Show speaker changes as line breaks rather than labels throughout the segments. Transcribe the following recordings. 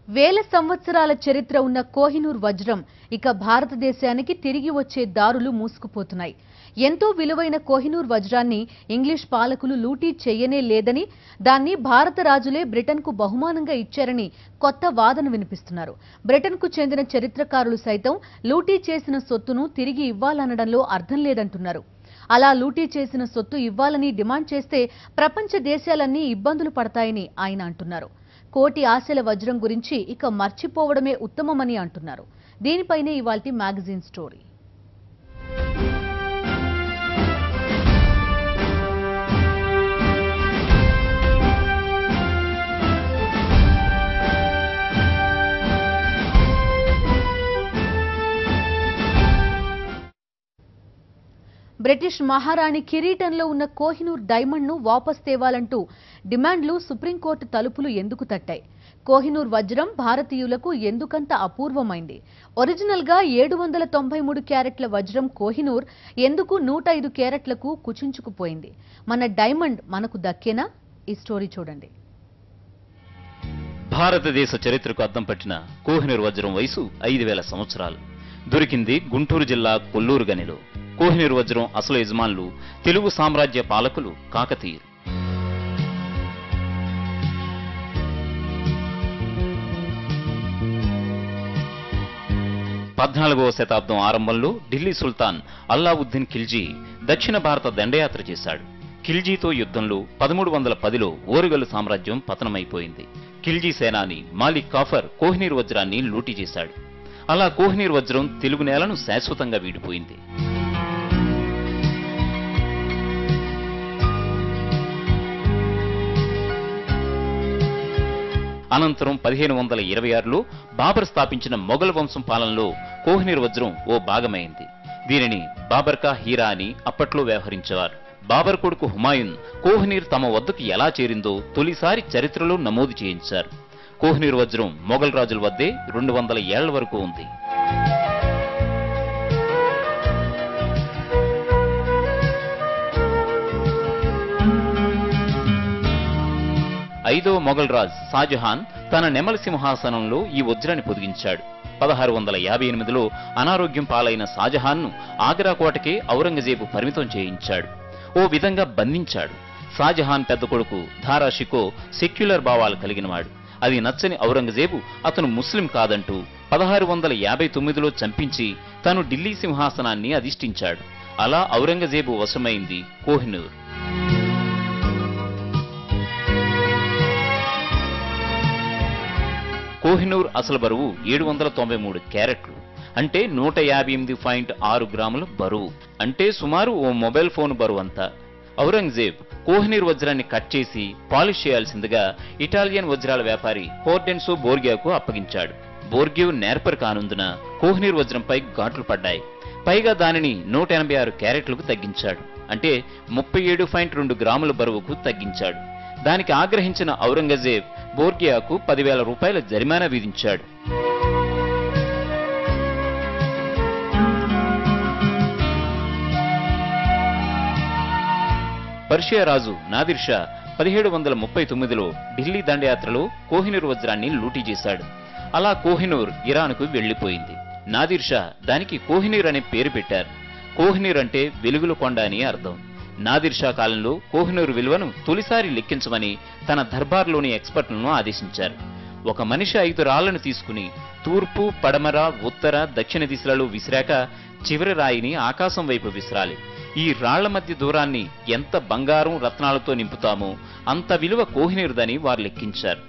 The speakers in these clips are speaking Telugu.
వేల సంవత్సరాల చరిత్ర ఉన్న కోహినూర్ వజ్రం ఇక భారతదేశానికి తిరిగి వచ్చే దారులు మూసుకుపోతున్నాయి. ఎంతో విలువైన కోహినూర్ వజ్రాన్ని ఇంగ్లీష్ పాలకులు లూటీ చేయనే లేదని, దాన్ని భారత రాజులే బ్రిటన్కు బహుమానంగా ఇచ్చారని కొత్త వాదన వినిపిస్తున్నారు. బ్రిటన్కు చెందిన చరిత్రకారులు సైతం లూటీ చేసిన సొత్తును తిరిగి ఇవ్వాలనడంలో అర్థం లేదంటున్నారు. అలా లూటీ చేసిన సొత్తు ఇవ్వాలని డిమాండ్ చేస్తే ప్రపంచ దేశాలన్నీ ఇబ్బందులు పడతాయని ఆయన అంటున్నారు. కోటి ఆశల వజ్రం గురించి ఇక మర్చిపోవడమే ఉత్తమమని అంటున్నారు. దీనిపైనే ఇవాల్టి మ్యాగజైన్ స్టోరీ. బ్రిటిష్ మహారాణి కిరీటంలో ఉన్న కోహినూర్ డైమండ్ ను వాపస్ తేవాలంటూ డిమాండ్లు సుప్రీంకోర్టు తలుపులు ఎందుకు తట్టాయి? కోహినూర్ వజ్రం భారతీయులకు ఎందుకంత అపూర్వమైంది? ఒరిజినల్ గా 793 క్యారెట్ల వజ్రం కోహినూర్ ఎందుకు 105 క్యారెట్లకు కుచించుకుపోయింది? మన డైమండ్ మనకు దక్కేనా? ఈ స్టోరీ చూడండి.
భారతదేశ చరిత్రకు అద్దం పట్టిన కోహినూర్ వజ్రం వయసు 5000 సంవత్సరాలు. దొరికింది గుంటూరు జిల్లా కొల్లూరు గనిలో. కోహినూర్ వజ్రం అసలు యజమానులు తెలుగు సామ్రాజ్య పాలకులు కాకతీయులు. 14వ శతాబ్దం ఆరంభంలో ఢిల్లీ సుల్తాన్ అల్లావుద్దీన్ ఖిల్జీ దక్షిణ భారత దండయాత్ర చేశాడు. ఖిల్జీతో యుద్ధంలో 1310లో ఓరుగల్లు సామ్రాజ్యం పతనమైపోయింది. ఖిల్జీ సేనాని మాలిక్ కాఫర్ కోహినూర్ వజ్రాన్ని లూటీ చేశాడు. అలా కోహినూర్ వజ్రం తెలుగు నేలను శాశ్వతంగా వీడిపోయింది. అనంతరం 1526లో బాబర్ స్థాపించిన మొఘల్ వంశం పాలనలో కోహినూర్ వజ్రం ఓ భాగమైంది. దీనిని బాబర్ కా హీరా అని అప్పట్లో వ్యవహరించేవారు. బాబర్ కొడుకు హుమాయూన్ కోహినూర్ తమ వద్దకు ఎలా చేరిందో తొలిసారి చరిత్రలో నమోదు చేయించారు. కోహినూర్ వజ్రం మొఘల్ రాజుల వద్దే 200 ఏళ్ల వరకు ఉంది. 5వ మొఘల్ రాజ్ షాజహాన్ తన నెమలి సింహాసనంలో ఈ వజ్రాన్ని పొదిగించాడు. 1658లో అనారోగ్యం పాలైన షాజహాన్ను ఆగ్రా కోటకే ఔరంగజేబు పరిమితం చేయించాడు. ఓ విధంగా బంధించాడు. షాజహాన్ పెద్ద కొడుకు దారా షికో సెక్యులర్ భావాలు కలిగినవాడు. అది నచ్చని ఔరంగజేబు అతను ముస్లిం కాదంటూ 1659లో చంపించి తను ఢిల్లీ సింహాసనాన్ని అధిష్ఠించాడు. అలా ఔరంగజేబు వశమైంది కోహినూర్. కోహినూర్ అసలు బరువు 793 క్యారెట్లు, అంటే 158.6 గ్రాముల బరువు, అంటే సుమారు ఓ మొబైల్ ఫోన్ బరువు అంతా. ఔరంగజేబ్ కోహినూర్ వజ్రాన్ని కట్ చేసి పాలిష్ చేయాల్సిందిగా ఇటాలియన్ వజ్రాల వ్యాపారి పోర్డెన్సో బోర్గియాకు అప్పగించాడు. బోర్గియో నేర్పర్ కానుందున కోహినూర్ వజ్రంపై ఘాట్లు పడ్డాయి. పైగా దానిని 186 క్యారెట్లకు తగ్గించాడు, అంటే 37.2 గ్రాముల బరువుకు తగ్గించాడు. దానికి ఆగ్రహించిన ఔరంగజేబ్ బోర్గియాకు 10,000 రూపాయల జరిమానా విధించాడు. పర్షియా రాజు నాదిర్ షా 1739లో ఢిల్లీ దండయాత్రలో కోహినూర్ వజ్రాన్ని లూటీ చేశాడు. అలా కోహినూర్ ఇరాన్కు వెళ్లిపోయింది. నాదిర్ షా దానికి కోహినూర్ అనే పేరు పెట్టారు. కోహినూర్ అంటే వెలుగుల కొండ అని అర్థం. నాదిర్ షా కాలంలో కోహినూర్ విలువను తొలిసారి లెక్కించమని తన దర్బార్లోని ఎక్స్పర్ట్లను ఆదేశించారు. ఒక మనిషి 5 రాళ్లను తీసుకుని తూర్పు, పడమర, ఉత్తర, దక్షిణ దిశలలో విసిరాక చివరి రాయిని ఆకాశం వైపు విసిరాలి. ఈ రాళ్ల మధ్య దూరాన్ని ఎంత బంగారం, రత్నాలతో నింపుతామో అంత విలువ కోహినూర్దని వారు లెక్కించారు.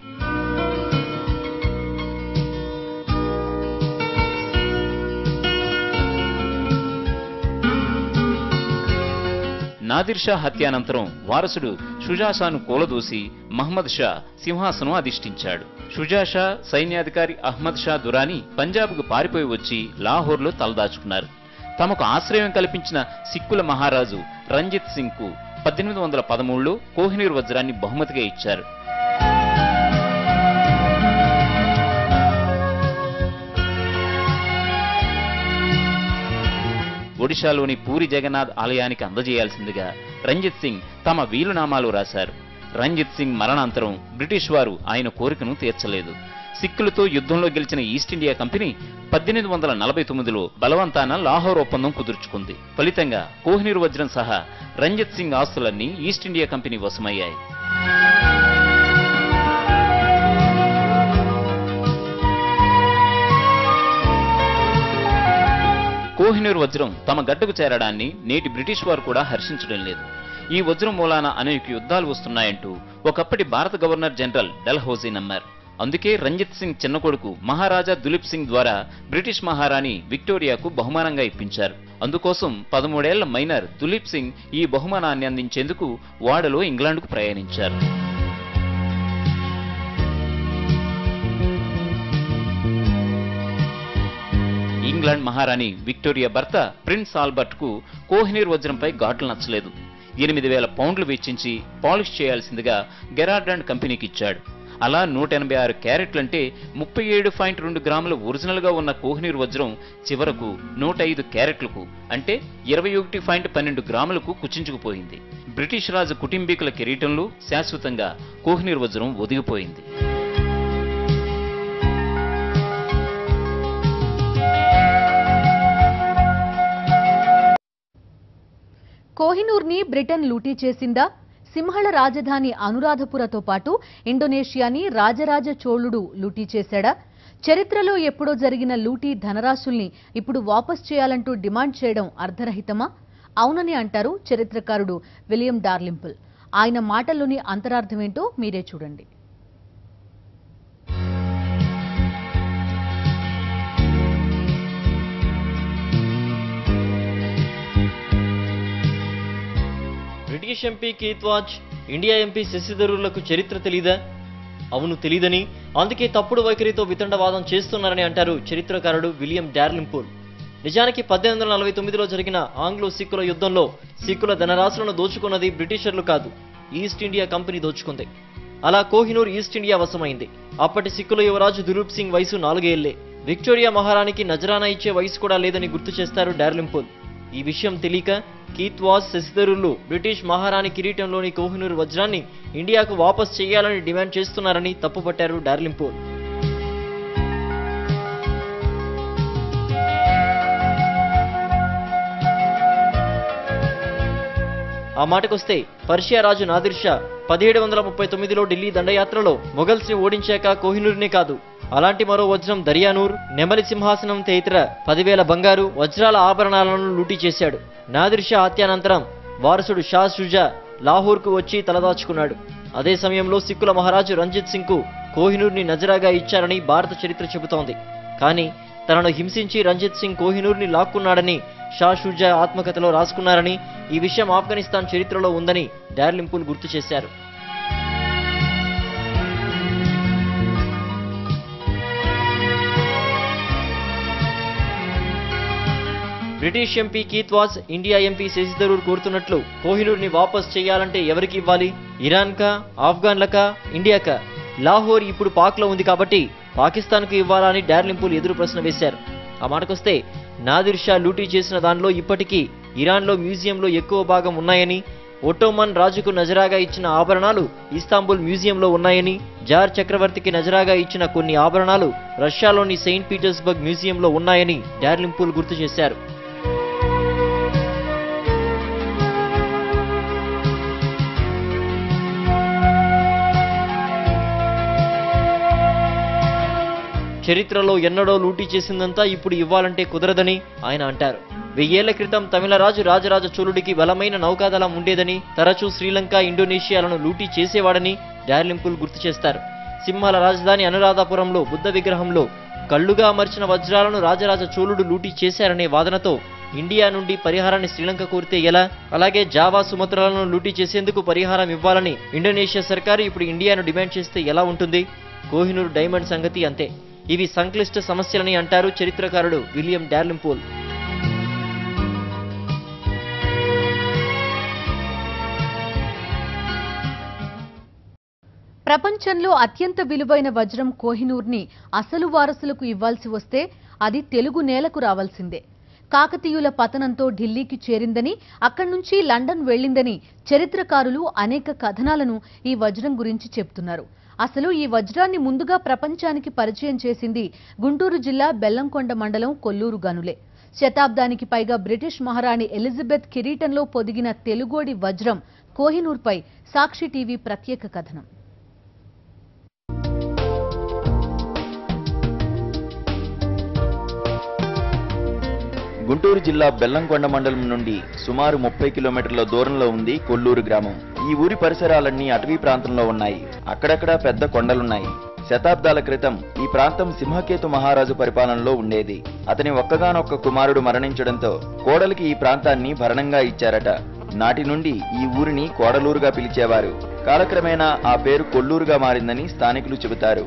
నాదిర్ షా హత్యానంతరం వారసుడు షుజా షాను కూలదూసి మహ్మద్ షా సింహాసనం అధిష్ఠించాడు. షుజా షా సైన్యాధికారి అహ్మద్ షా దురానీ పంజాబ్కు పారిపోయి వచ్చి లాహోర్లో తలదాచుకున్నారు. తమకు ఆశ్రయం కల్పించిన సిక్కుల మహారాజు రంజిత్ సింగ్ కు 1813లో కోహినూర్ వజ్రాన్ని బహుమతిగా ఇచ్చారు. ఒడిశాలోని పూరి జగన్నాథ్ ఆలయానికి అందజేయాల్సిందిగా రంజిత్ సింగ్ తమ వీలునామాలు రాశారు. రంజిత్ సింగ్ మరణాంతరం బ్రిటిష్ వారు ఆయన కోరికను తీర్చలేదు. సిక్కులతో యుద్ధంలో గెలిచిన ఈస్ట్ ఇండియా కంపెనీ 1849లో బలవంతాన లాహోర్ ఒప్పందం కుదుర్చుకుంది. ఫలితంగా కోహినూర్ వజ్రం సహా రంజిత్ సింగ్ ఆస్తులన్నీ ఈస్ట్ ఇండియా కంపెనీ వశమయ్యాయి. కోహినూర్ వజ్రం తమ గడ్డకు చేరడాన్ని నేటి బ్రిటిష్ వారు కూడా హర్షించడం లేదు. ఈ వజ్రం మూలాన అనేక యుద్ధాలు వస్తున్నాయంటూ ఒకప్పటి భారత గవర్నర్ జనరల్ డల్హౌసీ నమ్మారు. అందుకే రంజిత్ సింగ్ చిన్న కొడుకు మహారాజా దులీప్ సింగ్ ద్వారా బ్రిటిష్ మహారాణి విక్టోరియాకు బహుమానంగా ఇప్పించారు. అందుకోసం 13 ఏళ్ల మైనర్ దులీప్ సింగ్ ఈ బహుమానాన్ని అందించేందుకు ఓడలో ఇంగ్లాండ్కు ప్రయాణించారు. ఇంగ్లాండ్ మహారాణి విక్టోరియా భర్త ప్రిన్స్ ఆల్బర్ట్ కు కోహినూర్ వజ్రంపై ఘాట్లు నచ్చలేదు. 8,000 పౌండ్లు వెచ్చించి పాలిష్ చేయాల్సిందిగా గెరార్డ్ అండ్ కంపెనీకి ఇచ్చాడు. అలా 186 క్యారెట్లంటే 37.2 గ్రాముల ఒరిజినల్ గా ఉన్న కోహినూర్ వజ్రం చివరకు 105 క్యారెట్లకు అంటే 21.12 గ్రాములకు కుచించుకుపోయింది. బ్రిటిష్ రాజు కుటుంబీకుల కిరీటంలో శాశ్వతంగా కోహినూర్ వజ్రం ఒదిగిపోయింది.
కోహినూర్ని బ్రిటన్ లూటీ చేసిందా? సింహళ రాజధాని అనురాధపురతో పాటు ఇండోనేషియాని రాజరాజ చోళుడు లూటీ చేశాడా? చరిత్రలో ఎప్పుడో జరిగిన లూటీ ధనరాశుల్ని ఇప్పుడు వాపస్ చేయాలంటూ డిమాండ్ చేయడం అర్ధరహితమా? అవునని అంటారు చరిత్రకారుడు విలియం డార్లింపుల్. ఆయన మాటల్లోని అంతరార్థమేంటో మీరే చూడండి.
British MP Keith Vaz, India MP Shashi థరూర్లకు చరిత్ర తెలీదా? అవును, తెలీదని, అందుకే తప్పుడు వైఖరితో వితండవాదం చేస్తున్నారని అంటారు చరిత్రకారుడు విలియం డార్లింపుల్. నిజానికి 1849లో జరిగిన ఆంగ్లో సిక్కుల యుద్ధంలో సిక్కుల ధనరాశులను దోచుకున్నది బ్రిటిషర్లు కాదు, ఈస్ట్ ఇండియా కంపెనీ దోచుకుంది. అలా కోహినూర్ ఈస్ట్ ఇండియా వశమైంది. అప్పటి సిక్కుల యువరాజు దులీప్ సింగ్ వయసు 4 ఏళ్లే. విక్టోరియా మహారాణికి నజరానా ఇచ్చే వయసు కూడా లేదని గుర్తు చేస్తారు డార్లింపుల్. ఈ విషయం తెలియక కీత్ వాచ్, శశి థరూర్లు బ్రిటిష్ మహారాణి కిరీటంలోని కోహినూర్ వజ్రాన్ని ఇండియాకు వాపస్ చేయాలని డిమాండ్ చేస్తున్నారని తప్పుపట్టారు డార్లింపుల్. ఆ మాటకొస్తే పర్షియా రాజు నాదిర్ షా 1739లో ఢిల్లీ దండయాత్రలో మొఘల్స్ ని ఓడించాక కోహినూర్నే కాదు, అలాంటి మరో వజ్రం దర్యానూర్, నెమలి సింహాసనం తదితర 10,000 బంగారు వజ్రాల ఆభరణాలను లూటీ చేశాడు. నాదిర్ షా హత్యానంతరం వారసుడు షా షుజా లాహోర్కు వచ్చి తలదాచుకున్నాడు. అదే సమయంలో సిక్కుల మహారాజు రంజిత్ సింగ్ కు కోహినూర్ని నజరాగా ఇచ్చారని భారత చరిత్ర చెబుతోంది. కానీ తనను హింసించి రంజిత్ సింగ్ కోహినూర్ని లాక్కున్నాడని షా షుజా ఆత్మకథలో రాసుకున్నారని, ఈ విషయం ఆఫ్ఘనిస్తాన్ చరిత్రలో ఉందని డార్లింపుల్ గుర్తు చేశారు. British MP Keith Vaz, India MP Shashi Tharoor కోరుతున్నట్లు కోహినూర్ని వాపస్ చేయాలంటే ఎవరికి ఇవ్వాలి? ఇరాన్కా, ఆఫ్ఘన్లకా, ఇండియాకా? లాహోర్ ఇప్పుడు పాక్లో ఉంది కాబట్టి పాకిస్తాన్కు ఇవ్వాలా అని డార్లింపుల్ ఎదురు ప్రశ్న వేశారు. ఆ మాటకొస్తే నాదిర్ షా లూటీ చేసిన దానిలో ఇప్పటికీ ఇరాన్లో మ్యూజియంలో ఎక్కువ భాగం ఉన్నాయని, ఒట్టోమన్ రాజుకు నజరాగా ఇచ్చిన ఆభరణాలు ఇస్తాంబుల్ మ్యూజియంలో ఉన్నాయని, జార్ చక్రవర్తికి నజరాగా ఇచ్చిన కొన్ని ఆభరణాలు రష్యాలోని సెయింట్ పీటర్స్బర్గ్ మ్యూజియంలో ఉన్నాయని డార్లింపుల్ గుర్తు చేశారు. చరిత్రలో ఎన్నడో లూటీ చేసిందంతా ఇప్పుడు ఇవ్వాలంటే కుదరదని ఆయన అంటారు. 1000 ఏళ్ల క్రితం తమిళరాజు రాజరాజ చోళుడికి బలమైన నౌకాదళం ఉండేదని, తరచూ శ్రీలంక, ఇండోనేషియాలను లూటీ చేసేవాడని డార్లింపుల్ గుర్తు చేస్తారు. సింహళ రాజధాని అనురాధపురంలో బుద్ధ విగ్రహంలో కళ్లుగా అమర్చిన వజ్రాలను రాజరాజ చోళుడు లూటీ చేశారనే వాదనతో ఇండియా నుండి పరిహారాన్ని శ్రీలంక కోరితే ఎలా? అలాగే జావా, సుమత్రాలను లూటీ చేసేందుకు పరిహారం ఇవ్వాలని ఇండోనేషియా సర్కారు ఇప్పుడు ఇండియాను డిమాండ్ చేస్తే ఎలా ఉంటుంది? కోహినూర్ డైమండ్ సంగతి అంతే. ఇవి సంక్లిష్ట సమస్యలని అంటారు చరిత్రకారుడు విలియం డార్లింపుల్.
ప్రపంచంలో అత్యంత విలువైన వజ్రం కోహినూర్ని అసలు వారసులకు ఇవ్వాల్సి వస్తే అది తెలుగు నేలకు రావాల్సిందే. కాకతీయుల పతనంతో ఢిల్లీకి చేరిందని, అక్కడి నుంచి లండన్ వెళ్లిందని చరిత్రకారులు అనేక కథనాలను ఈ వజ్రం గురించి చెప్తున్నారు. అసలు ఈ వజ్రాన్ని ముందుగా ప్రపంచానికి పరిచయం చేసింది గుంటూరు జిల్లా బెల్లంకొండ మండలం కొల్లూరు గనులే. శతాబ్దానికి పైగా బ్రిటిష్ మహారాణి ఎలిజబెత్ కిరీటంలో పొదిగిన తెలుగోడి వజ్రం కోహినూర్పై సాక్షి టీవీ ప్రత్యేక కథనం.
గుంటూరు జిల్లా బెల్లంకొండ మండలం నుండి సుమారు 30 కిలోమీటర్ల దూరంలో ఉంది కొల్లూరు గ్రామం. ఈ ఊరి పరిసరాలన్నీ అటవీ ప్రాంతంలో ఉన్నాయి. అక్కడక్కడ పెద్ద కొండలున్నాయి. శతాబ్దాల క్రితం ఈ ప్రాంతం సింహకేతు మహారాజు పరిపాలనలో ఉండేది. అతని ఒక్కగానొక్క కుమారుడు మరణించడంతో కోడలికి ఈ ప్రాంతాన్ని భరణంగా ఇచ్చారట. నాటి నుండి ఈ ఊరిని కోడలూరుగా పిలిచేవారు. కాలక్రమేణా ఆ పేరు కొల్లూరుగా మారిందని స్థానికులు చెబుతారు.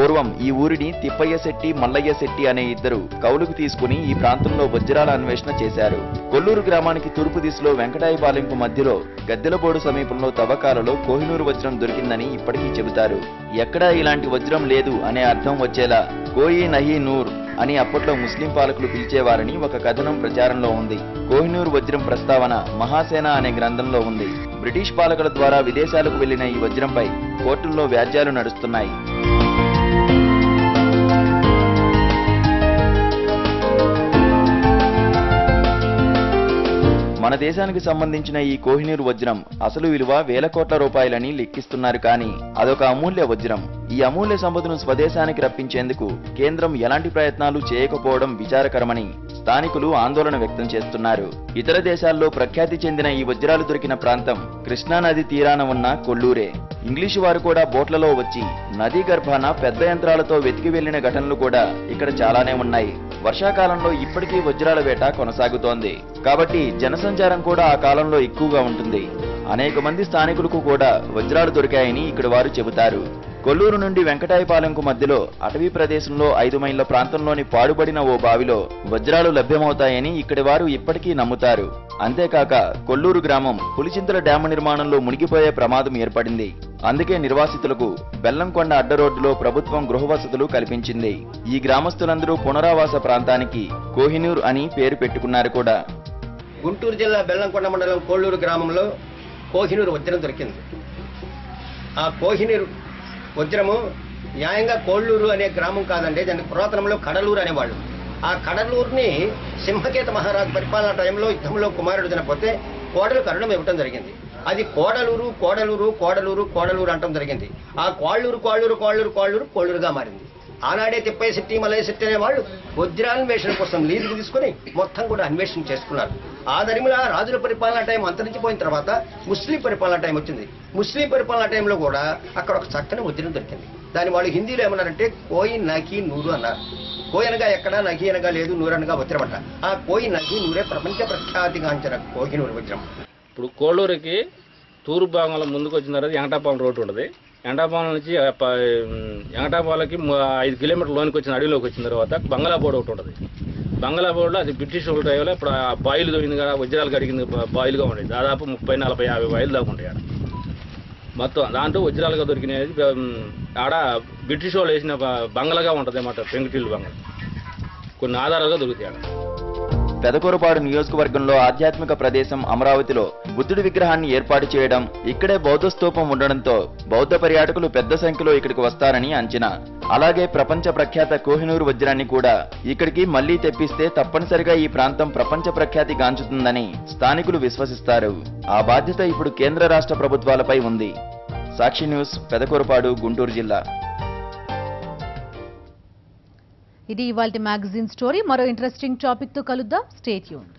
పూర్వం ఈ ఊరిని తిప్పయ్య శెట్టి, మల్లయ్య శెట్టి అనే ఇద్దరు కౌలుకు తీసుకుని ఈ ప్రాంతంలో వజ్రాల అన్వేషణ చేశారు. కొల్లూరు గ్రామానికి తూర్పు దిశలో వెంకటాయపాలెంకు మధ్యలో గద్దెలబోడు సమీపంలో తవ్వకాలలో కోహినూరు వజ్రం దొరికిందని ఇప్పటికీ చెబుతారు. ఎక్కడా ఇలాంటి వజ్రం లేదు అనే అర్థం వచ్చేలా కోయి నహీ నూర్ అని అప్పట్లో ముస్లిం పాలకులు పిలిచేవారని ఒక కథనం ప్రచారంలో ఉంది. కోహినూరు వజ్రం ప్రస్తావన మహాసేన అనే గ్రంథంలో ఉంది. బ్రిటిష్ పాలకుల ద్వారా విదేశాలకు వెళ్లిన ఈ వజ్రంపై కోర్టుల్లో వ్యాజ్యాలు నడుస్తున్నాయి. మన దేశానికి సంబంధించిన ఈ కోహినూరు వజ్రం అసలు విలువ వేల కోట్ల రూపాయలని లెక్కిస్తున్నారు. కానీ అదొక అమూల్య వజ్రం. ఈ అమూల్య సంపదను స్వదేశానికి రప్పించేందుకు కేంద్రం ఎలాంటి ప్రయత్నాలు చేయకపోవడం విచారకరమని స్థానికులు ఆందోళన వ్యక్తం చేస్తున్నారు. ఇతర దేశాల్లో ప్రఖ్యాతి చెందిన ఈ వజ్రాలు దొరికిన ప్రాంతం కృష్ణానది తీరాన ఉన్న కొల్లూరే. ఇంగ్లీషు వారు కూడా బోట్లలో వచ్చి నదీ గర్భాన పెద్ద యంత్రాలతో వెతికి వెళ్లిన ఘటనలు కూడా ఇక్కడ చాలానే ఉన్నాయి. వర్షాకాలంలో ఇప్పటికీ వజ్రాల వేట కొనసాగుతోంది. కాబట్టి జనసంచారం కూడా ఆ కాలంలో ఎక్కువగా ఉంటుంది. అనేక మంది స్థానికులకు కూడా వజ్రాలు దొరికాయని ఇక్కడ వారు చెబుతారు. కొల్లూరు నుండి వెంకటాయపాలెంకు మధ్యలో అటవీ ప్రదేశంలో 5 మైళ్ల ప్రాంతంలోని పాడుబడిన ఓ బావిలో వజ్రాలు లభ్యమవుతాయని ఇక్కడి వారు ఇప్పటికీ నమ్ముతారు. అంతేకాక కొల్లూరు గ్రామం పులిచింతల డ్యాము నిర్మాణంలో మునిగిపోయే ప్రమాదం ఏర్పడింది. అందుకే నిర్వాసితులకు బెల్లంకొండ అడ్డరోడ్డులో ప్రభుత్వం గృహ వసతులు కల్పించింది. ఈ గ్రామస్తులందరూ పునరావాస ప్రాంతానికి కోహినూర్ అని పేరు పెట్టుకున్నారు కూడా.
గుంటూరు జిల్లా బెల్లంకొండ మండలం కొల్లూరు గ్రామంలో కోహినూరు వజ్రం దొరికింది. ఆ కోహినూరు వజ్రము న్యాయంగా కోళ్ళూరు అనే గ్రామం కాదండి, దానికి పురాతనంలో కడలూరు అనేవాళ్ళు. ఆ కడలూరుని సింహకేత మహారాజు పరిపాలన టైంలో యుద్ధంలో కుమారుడు చనిపోతే కోడలు కరుణం ఇవ్వటం జరిగింది. అది కోడలూరు కోడలూరు కోడలూరు కోడలూరు అంటం జరిగింది. ఆ కోళ్ళూరు కోళ్ళూరు కోళ్ళూరు కోళ్ళూరు కోళ్ళూరుగా మారింది. ఆనాడే తిప్పయ్య శెట్టి, మల్లయ్య శెట్టి అనే వాళ్ళు వజ్రాన్వేషణ కోసం లీజుకు తీసుకుని మొత్తం కూడా అన్వేషణ చేసుకున్నారు. ఆ దరిమిలా రాజుల పరిపాలన టైం అంతరించిపోయిన తర్వాత ముస్లిం పరిపాలన టైం వచ్చింది. ముస్లిం పరిపాలన టైంలో కూడా అక్కడ ఒక చక్కని వజ్రం దొరికింది. దాని వాళ్ళు హిందీలో ఏమన్నారంటే కోయి నకి నూరు అన్నారు. కోయి అనగా ఎక్కడ, నకి అనగా లేదు, నూరు అనగా వజ్రం అంట. ఆ కోయి నకి నూరే ప్రపంచ ప్రఖ్యాతిగాంచిన కోహినూరు వజ్రం.
ఇప్పుడు కోళ్ళూరుకి తూర్పు భాగంలో ముందుకు వచ్చిన తర్వాత వెంకటాపాలెం రోడ్డు ఉంటుంది. వెంకటాపాలెం నుంచి వెంకటాపాలెంకి 5 కిలోమీటర్ల లోనికి వచ్చిన అడవిలోకి వచ్చిన తర్వాత బంగ్లాబోర్డు ఒకటి ఉంటుంది. బంగ్లాబోర్డులో అది బ్రిటిష్ వాళ్ళ టైంలో ఇప్పుడు ఆ బాయిలు దొరికింది కదా, వజ్రాలు కడిగింది బాయిలుగా ఉండేది. దాదాపు 30, 40, 50 బాయిలు దాకా ఉంటాయి ఆడ. మొత్తం దాంట్లో వజ్రాలుగా దొరికినది ఆడ బ్రిటిష్ వాళ్ళు వేసిన బంగ్లాగా ఉంటుంది అన్నమాట, పెంకుటిల్లు బంగ్లా. కొన్ని ఆధారాలుగా దొరుకుతాయి ఆడ.
పెదకూరపాడు నియోజకవర్గంలో ఆధ్యాత్మిక ప్రదేశం అమరావతిలో బుద్ధుడి విగ్రహాన్ని ఏర్పాటు చేయడం, ఇక్కడే బౌద్ధ స్తూపం ఉండడంతో బౌద్ధ పర్యాటకులు పెద్ద సంఖ్యలో ఇక్కడికి వస్తారని అంచనా. అలాగే ప్రపంచ ప్రఖ్యాత కోహినూరు వజ్రాన్ని కూడా ఇక్కడికి మళ్లీ తెప్పిస్తే తప్పనిసరిగా ఈ ప్రాంతం ప్రపంచ ప్రఖ్యాతి గాంచుతుందని స్థానికులు విశ్వసిస్తారు. ఆ బాధ్యత ఇప్పుడు కేంద్ర రాష్ట్ర ప్రభుత్వాలపై ఉంది. సాక్షి న్యూస్, పెదకూరపాడు, గుంటూరు జిల్లా.
ఇది ఇవాల్టి మ్యాగజైన్ స్టోరీ. మరో ఇంట్రెస్టింగ్ టాపిక్ తో కలుద్దాం. Stay tuned.